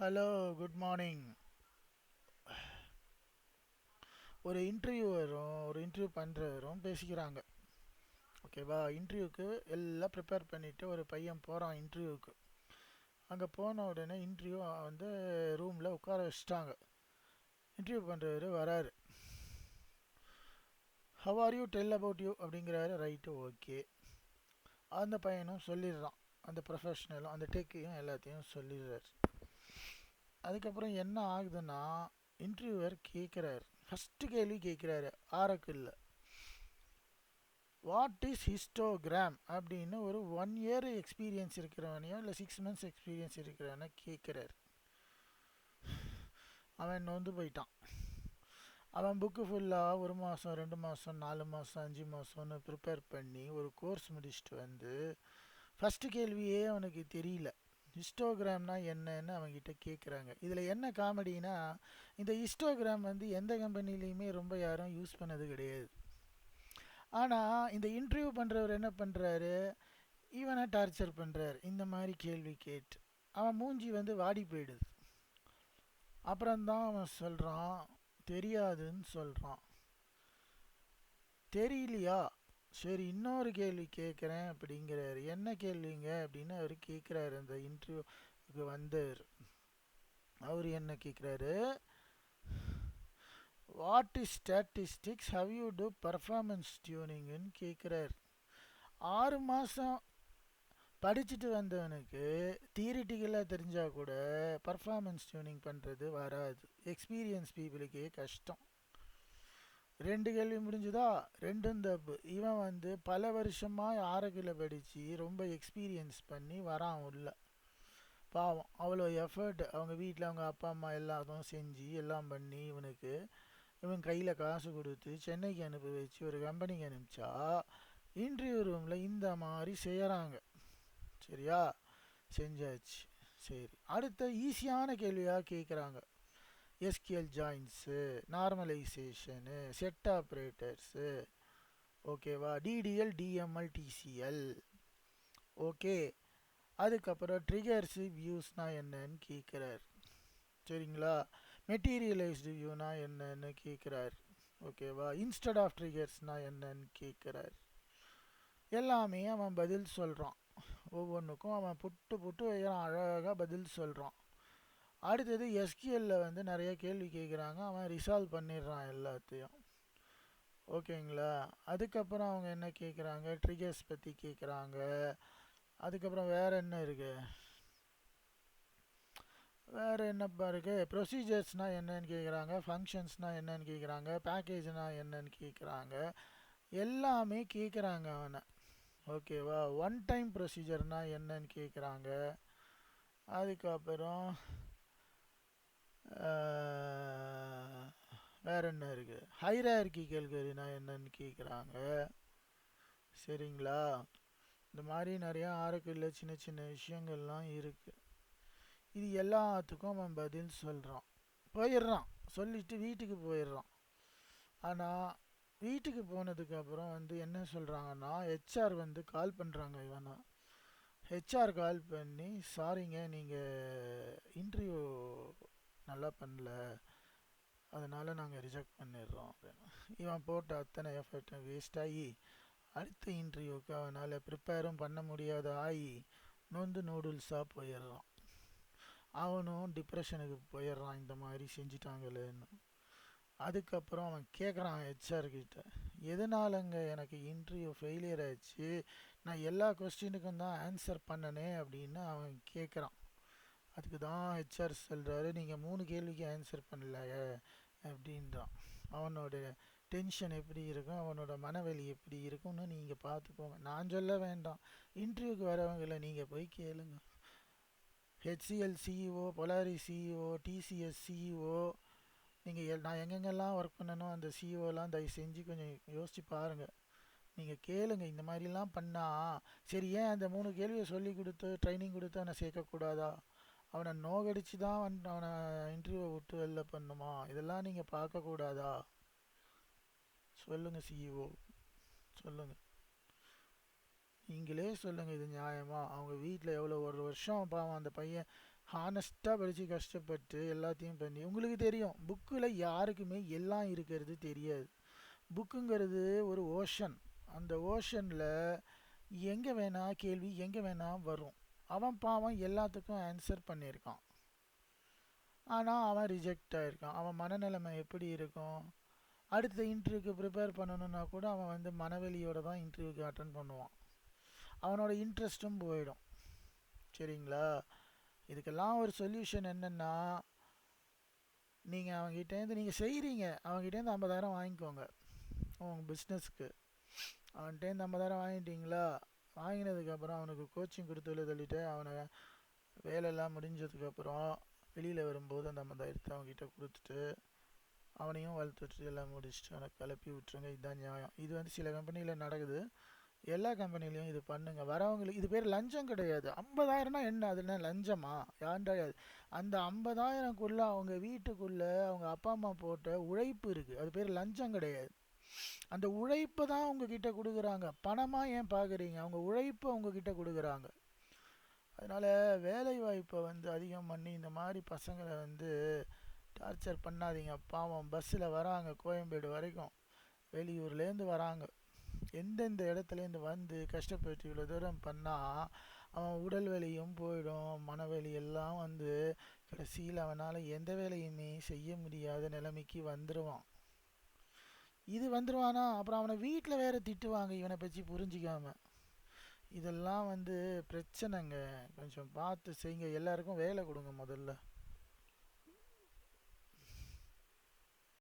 Hello, good morning. ஒரு இன்டர்வியூவரும் ஒரு interview பண்ணுறவரும் பேசிக்கிறாங்க. ஓகேவா? இன்டர்வியூக்கு எல்லாம் ப்ரிப்பேர் பண்ணிவிட்டு ஒரு பையன் போகிறான் இன்டர்வியூக்கு. அங்கே போன உடனே இன்டர்வியூ வந்து ரூமில் உட்கார வச்சுட்டாங்க. இன்டர்வியூ பண்ணுறவர் வராரு. How are you tell about you அப்படிங்கிறாரு. Right, okay. அந்த பையனும் சொல்லிடுறான். அந்த ப்ரொஃபஷ்னலும் அந்த டெக்கையும் எல்லாத்தையும் சொல்லிடுறாரு. அதுக்கப்புறம் என்ன ஆகுதுன்னா, இன்டர்வியூவர் கேட்குறாரு. ஃபஸ்ட்டு கேள்வி கேட்குறாரு ஆரக்கிளில். வாட் இஸ் ஹிஸ்டோகிராம் அப்படின்னு ஒரு 1 இயர் எக்ஸ்பீரியன்ஸ் இருக்கிறவனையோ இல்லை 6 மந்த்ஸ் எக்ஸ்பீரியன்ஸ் இருக்கிறவனை கேட்குறாரு. அவன் நொந்து போயிட்டான். அவன் புக்கு ஃபுல்லாக 1 மாதம் 2 மாதம் 4 மாதம் 5 மாதம்னு ப்ரிப்பேர் பண்ணி ஒரு கோர்ஸ் முடிச்சுட்டு வந்து ஃபஸ்ட்டு கேள்வியே அவனுக்கு தெரியல. ஹிஸ்டோகிராம்னா என்னன்னு அவன்கிட்ட கேட்குறாங்க. இதில் என்ன காமெடினா, இந்த ஹிஸ்டோகிராம் வந்து எந்த கம்பெனிலையுமே ரொம்ப யாரும் யூஸ் பண்ணது கிடையாது. ஆனால் இந்த இன்டர்வியூ பண்ணுறவர் என்ன பண்ணுறாரு, இவனை டார்ச்சர் பண்ணுறாரு இந்த மாதிரி கேள்வி கேட்டு. அவன் மூஞ்சி வந்து வாடி போயிடுது. அப்புறம்தான் அவன் சொல்கிறான், தெரியாதுன்னு சொல்கிறான். தெரியலையா, சரி இன்னொரு கேள்வி கேட்குறேன் அப்படிங்கிறாரு. என்ன கேள்விங்க அப்படின்னு அவர் கேட்குறாரு. அந்த இன்டர்வியூக்கு வந்தவர் அவர் என்ன கேட்குறாரு, what is statistics, how you do performance டியூனிங்னு கேட்குறாரு. 6 மாதம் படிச்சுட்டு வந்தவனுக்கு தியரிட்டிக்கலாக தெரிஞ்சால் கூட பர்ஃபார்மன்ஸ் டியூனிங் பண்ணுறது வராது. எக்ஸ்பீரியன்ஸ் பீப்புளுக்கே கஷ்டம். 2 கேள்வி முடிஞ்சுதா, ரெண்டும் தப்பு. இவன் வந்து பல வருஷமாக ஆரோக்கியில் படித்து ரொம்ப எக்ஸ்பீரியன்ஸ் பண்ணி வரான் உள்ள. பாவம், அவ்வளோ எஃபர்ட் அவங்க வீட்டில் அவங்க அப்பா அம்மா எல்லாத்தையும் செஞ்சு எல்லாம் பண்ணி இவன் கையில் காசு கொடுத்து சென்னைக்கு அனுப்பி வச்சு ஒரு கம்பெனிக்கு அனுப்பிச்சா இன்டர்வியூ ரூமில் இந்த மாதிரி செய்கிறாங்க. சரியா? செஞ்சாச்சு. சரி, அடுத்த ஈஸியான கேள்வியாக கேட்குறாங்க. எஸ்கியூஎல் ஜாயின்ஸு, நார்மலைசேஷனு, செட் ஆப்ரேட்டர்ஸு, ஓகேவா, டிடிஎல் டிஎம்எல் டிசிஎல், ஓகே. அதுக்கப்புறம் ட்ரிகர்ஸு வியூஸ்னால் என்னன்னு கேட்குறார். சரிங்களா? மெட்டீரியலைஸ்டு வியூனா என்னன்னு கேட்குறார். ஓகேவா? இன்ஸ்டட் ஆஃப் ட்ரிகர்ஸ்னால் என்னன்னு கேட்குறார். எல்லாமே அவன் பதில் சொல்கிறான். ஒவ்வொன்றுக்கும் அவன் புட்டு புட்டு வைக்கிறான், அழகாக பதில் சொல்கிறான். அடுத்தது எஸ்கியூஎல்ல வந்து நிறைய கேள்வி கேட்குறாங்க, அவன் ரிசால்வ் பண்ணிடுறான் எல்லாத்தையும். ஓகேங்களா? அதுக்கப்புறம் அவங்க என்ன கேட்குறாங்க, ட்ரிகர்ஸ் பற்றி கேட்குறாங்க. அதுக்கப்புறம் வேறு என்ன இருக்குது, வேறு என்னப்பா இருக்குது, ப்ரொசீஜர்ஸ்னால் என்னன்னு கேட்குறாங்க, ஃபங்க்ஷன்ஸ்னால் என்னன்னு கேட்குறாங்க, பேக்கேஜ்னால் என்னன்னு கேட்குறாங்க. எல்லாமே கேட்குறாங்க அவனை. ஓகேவா? ஒன் டைம் ப்ரொசீஜர்னால் என்னன்னு கேட்குறாங்க. அதுக்கப்புறம் வேறு என்ன இருக்குது, ஹைரார்கிக்கல் queryனா என்னன்னு கேட்குறாங்க. சரிங்களா? இந்த மாதிரி நிறையா ஆரோக்கியில் சின்ன சின்ன விஷயங்கள்லாம் இருக்குது. இது எல்லாத்துக்கும் அவன் பதில் சொல்கிறான், போயிடுறான். சொல்லிவிட்டு வீட்டுக்கு போயிடுறான். ஆனால் வீட்டுக்கு போனதுக்கப்புறம் வந்து என்ன சொல்கிறாங்கன்னா, ஹெச்ஆர் வந்து கால் பண்ணுறாங்க இவனை. ஹெச்ஆர் கால் பண்ணி, சாரிங்க நீங்கள் இன்டர்வியூ நல்லா பண்ணல, அதனால் நாங்கள் ரிஜெக்ட் பண்ணிடுறோம் அப்படின்னு. இவன் போட்ட அத்தனை எஃபர்ட்டும் வேஸ்ட் ஆகி அடுத்த இன்டர்வியூக்கு அவனால் ப்ரிப்பேரும் பண்ண முடியாத ஆகி நொந்து நூடுல்ஸாக போயிடுறான். அவனும் டிப்ரெஷனுக்கு போயிடுறான், இந்த மாதிரி செஞ்சிட்டாங்களேன்னு. அதுக்கப்புறம் அவன் கேட்குறான் ஹெச்ஆர்கிட்ட, எதனாலங்க எனக்கு இன்டர்வியூ ஃபெயிலியர் ஆச்சு, நான் எல்லா கொஸ்டினுக்கும் தான் ஆன்சர் பண்ணனே அப்படின்னு அவன் கேட்குறான். அதுக்கு தான் ஹெச்ஆர் சொல்கிறாரு, நீங்கள் 3 கேள்விக்கு ஆன்சர் பண்ணல அப்படின்றான். அவனோட டென்ஷன் எப்படி இருக்கும், அவனோட மனவலி எப்படி இருக்கும்னு நீங்கள் பார்த்துக்கோங்க, நான் சொல்ல வேண்டாம். இன்டர்வியூக்கு வரவங்களை நீங்கள் போய் கேளுங்க. HCL CEO, Polaris CEO, TCS CEO, நீங்கள் நான் எங்கெங்கெல்லாம் ஒர்க் பண்ணணும் அந்த சிஇஓலாம் தயவு செஞ்சு கொஞ்சம் யோசித்து பாருங்கள். நீங்கள் கேளுங்க, இந்த மாதிரிலாம் பண்ணால் சரி, ஏன் அந்த 3 கேள்வியை சொல்லி கொடுத்து ட்ரைனிங் கொடுத்து அவனை சேர்க்கக்கூடாதா? அவனை நோகடிச்சு தான் வந்து அவனை இன்டர்வியூவை விட்டு வெளில பண்ணுமா? இதெல்லாம் நீங்கள் பார்க்கக்கூடாதா? சொல்லுங்கள் சிஇஓ, சொல்லுங்கள். நீங்களே சொல்லுங்கள், இது நியாயமா? அவங்க வீட்டில் எவ்வளோ ஒரு வருஷம் பாவம் அந்த பையன் ஹானஸ்ட்டாக படித்து கஷ்டப்பட்டு எல்லாத்தையும் பண்ணி, உங்களுக்கு தெரியும் புக்கில் யாருக்குமே எல்லாம் இருக்கிறது தெரியாது. புக்குங்கிறது ஒரு ஓஷன். அந்த ஓஷனில் எங்கே வேணா கேள்வி எங்கே வேணா வரும். அவன் பாவம் எல்லாத்துக்கும் ஆன்சர் பண்ணியிருக்கான். ஆனால் அவன் ரிஜெக்ட் ஆகிருக்கான். அவன் மனநிலைமை எப்படி இருக்கும்? அடுத்த இன்டர்வியூக்கு ப்ரிப்பேர் பண்ணணுன்னா கூட அவன் வந்து மனவெளியோடு தான் இன்டர்வியூக்கு அட்டன் பண்ணுவான். அவனோட இன்ட்ரெஸ்ட்டும் போயிடும். சரிங்களா? இதுக்கெல்லாம் ஒரு சொல்யூஷன் என்னென்னா, நீங்கள் அவங்ககிட்டேருந்து நீங்கள் செய்கிறீங்க, அவங்ககிட்டேருந்து 50,000 வாங்கிக்கோங்க உங்கள் பிஸ்னஸ்க்கு. அவன்கிட்டேருந்து 50,000 வாங்கிட்டீங்களா? வாங்கினதுக்கப்புறம் அவனுக்கு கோச்சிங் கொடுத்து தள்ளிட்டு அவனை வேலையெல்லாம் முடிஞ்சதுக்கப்புறம் வெளியில் வரும்போது அந்த 50,000 அவங்ககிட்ட கொடுத்துட்டு அவனையும் வளர்த்துட்டு எல்லாம் முடிச்சுட்டு அவனை கிளப்பி விட்டுருங்க. இதுதான் நியாயம். இது வந்து சில கம்பெனியில் நடக்குது. எல்லா கம்பெனிலையும் இது பண்ணுங்க. வரவங்களுக்கு இது பேர் லஞ்சம் கிடையாது. 50,000னா என்ன? அது என்ன லஞ்சமா? யாண்டாயாது. அந்த 50,000க்குள்ளே அவங்க வீட்டுக்குள்ளே அவங்க அப்பா அம்மா போட்ட உழைப்பு இருக்குது. அது பேர் லஞ்சம் கிடையாது. அந்த உழைப்பை தான் உங்ககிட்ட கொடுக்குறாங்க. பணமாக ஏன் பார்க்குறீங்க? அவங்க உழைப்பை உங்ககிட்ட கொடுக்குறாங்க. அதனால் வேலை வாய்ப்பை வந்து அதிகம் பண்ணி இந்த மாதிரி பசங்களை வந்து டார்ச்சர் பண்ணாதீங்க. பாவம் பஸ்ஸில் வராங்க, கோயம்பேடு வரைக்கும் வெளியூர்லேருந்து வராங்க. எந்தெந்த இடத்துலேருந்து வந்து கஷ்டப்பட்டு இவ்வளோ தூரம் பண்ணால் அவன் உடல் வலியும் போயிடும், மனவலி எல்லாம் வந்து கடைசியில் அவனால் எந்த வேலையுமே செய்ய முடியாத நிலைமைக்கு வந்துடுவான். இது வந்துடுவானா அப்புறம் அவனை வீட்டில் வேறு திட்டுவாங்க இவனை பற்றி புரிஞ்சிக்காம. இதெல்லாம் வந்து பிரச்சனைங்க. கொஞ்சம் பார்த்து செய்யுங்க. எல்லாருக்கும் வேலை கொடுங்க முதல்ல.